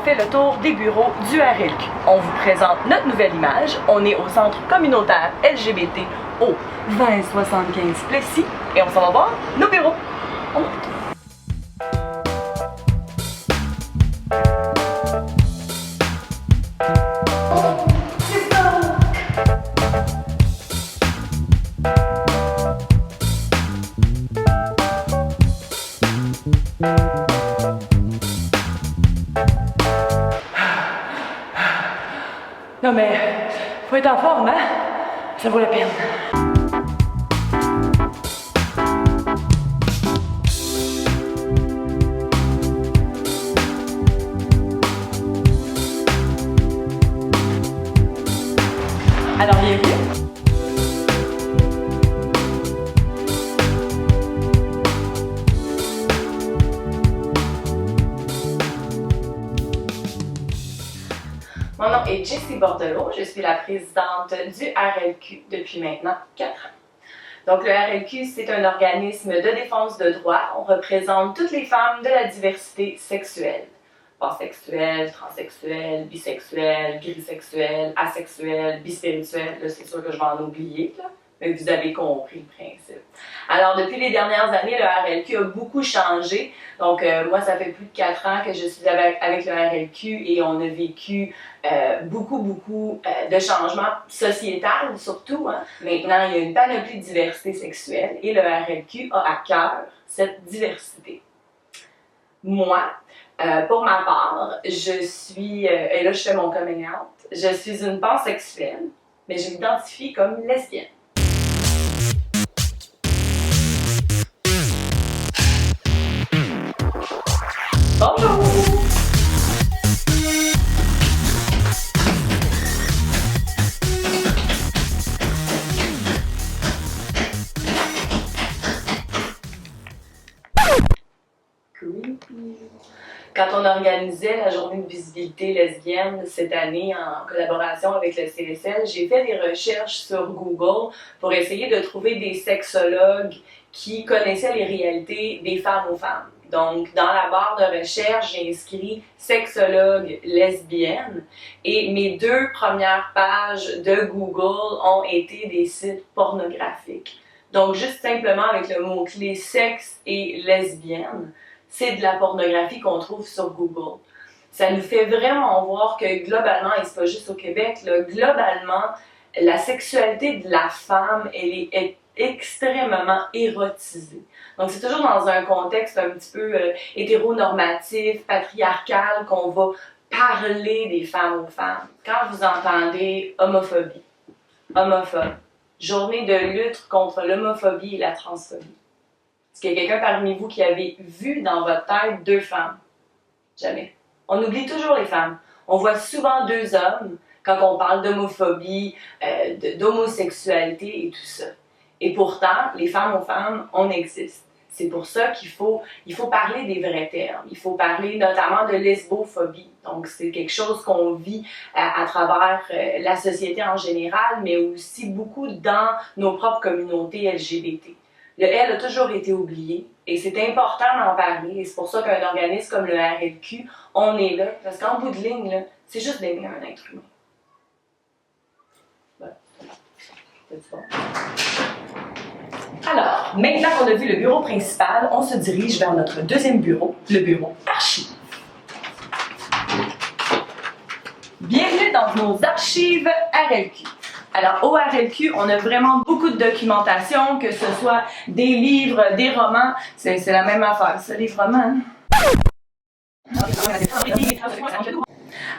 fait le tour des bureaux du RLQ. On vous présente notre nouvelle image. On est au centre communautaire LGBT au 2075 Plessis et on s'en va voir nos bureaux. On monte. Non mais, faut être en forme, hein? Ça vaut la peine. Alors, bienvenue. Mon nom est Jessie Bordelot, je suis la présidente du RLQ depuis maintenant 4 ans. Donc le RLQ, c'est un organisme de défense de droits. On représente toutes les femmes de la diversité sexuelle. Pansexuelle, transsexuelle, bisexuelle, grisexuelle, asexuelle, bispirituelle. Là, c'est sûr que je vais en oublier, là, mais vous avez compris le principe. Alors, depuis les dernières années, le RLQ a beaucoup changé. Donc, moi, ça fait plus de 4 ans que je suis avec le RLQ et on a vécu beaucoup de changements sociétals, surtout. Hein. Maintenant, il y a une panoplie de diversité sexuelle et le RLQ a à cœur cette diversité. Moi, pour ma part, je suis, et là je fais mon coming out, je suis une pansexuelle, mais je m'identifie comme lesbienne. Bonjour! Quand on organisait la journée de visibilité lesbienne cette année en collaboration avec le CSL, j'ai fait des recherches sur Google pour essayer de trouver des sexologues qui connaissaient les réalités des femmes aux femmes. Donc, dans la barre de recherche, j'ai inscrit sexologue lesbienne et mes 2 premières pages de Google ont été des sites pornographiques. Donc, juste simplement avec le mot-clé sexe et lesbienne, c'est de la pornographie qu'on trouve sur Google. Ça nous fait vraiment voir que globalement, et c'est pas juste au Québec, là, globalement, la sexualité de la femme, elle est extrêmement érotisée. Donc c'est toujours dans un contexte un petit peu hétéronormatif, patriarcal, qu'on va parler des femmes aux femmes. Quand vous entendez homophobie, homophobe, journée de lutte contre l'homophobie et la transphobie, est-ce qu'il y a quelqu'un parmi vous qui avait vu dans votre tête 2 femmes? Jamais. On oublie toujours les femmes. On voit souvent 2 hommes quand on parle d'homophobie, d'homosexualité et tout ça. Et pourtant, les femmes aux femmes, on existe. C'est pour ça qu'il faut parler des vrais termes. Il faut parler notamment de lesbophobie. Donc, c'est quelque chose qu'on vit à travers la société en général, mais aussi beaucoup dans nos propres communautés LGBT. Le L a toujours été oublié et c'est important d'en parler. Et c'est pour ça qu'un organisme comme le RLQ, on est là. Parce qu'en bout de ligne, là, c'est juste d'aimer un être humain. Voilà. C'est bon. Alors, maintenant qu'on a vu le bureau principal, on se dirige vers notre 2e bureau, le bureau archives. Bienvenue dans nos archives RLQ. Alors, au RLQ, on a vraiment beaucoup de documentation, que ce soit des livres, des romans. C'est la même affaire, ça, les romans.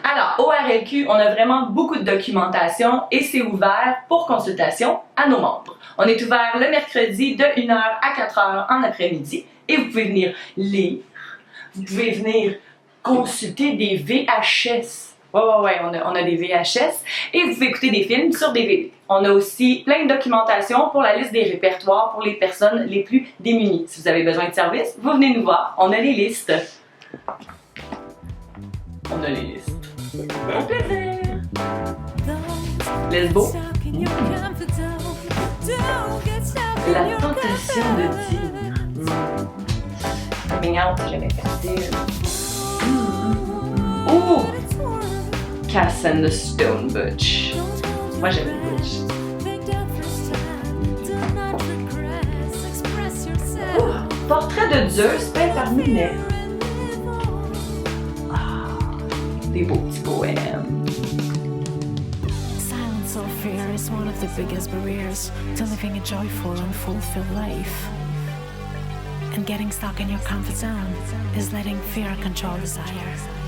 Alors, au RLQ, on a vraiment beaucoup de documentation et c'est ouvert pour consultation à nos membres. On est ouvert le mercredi de 1h à 4h en après-midi et vous pouvez venir lire, vous pouvez venir consulter des VHS. Ouais, on a des VHS et vous pouvez écouter des films sur DVD. On a aussi plein de documentation pour la liste des répertoires pour les personnes les plus démunies. Si vous avez besoin de services, vous venez nous voir, on a les listes. On a les listes. Au plaisir! Lesbo. La tentation de dire. Coming out, c'est jamais facile. Ouh! Cass and the Stone Butch. Moi, j'aime le Butch. Ouh! Portrait de Zeus peint par Monet. Ah, des beaux petits poèmes. Silence or fear is one of the biggest barriers to living a joyful and fulfilled life. And getting stuck in your comfort zone is letting fear control desire.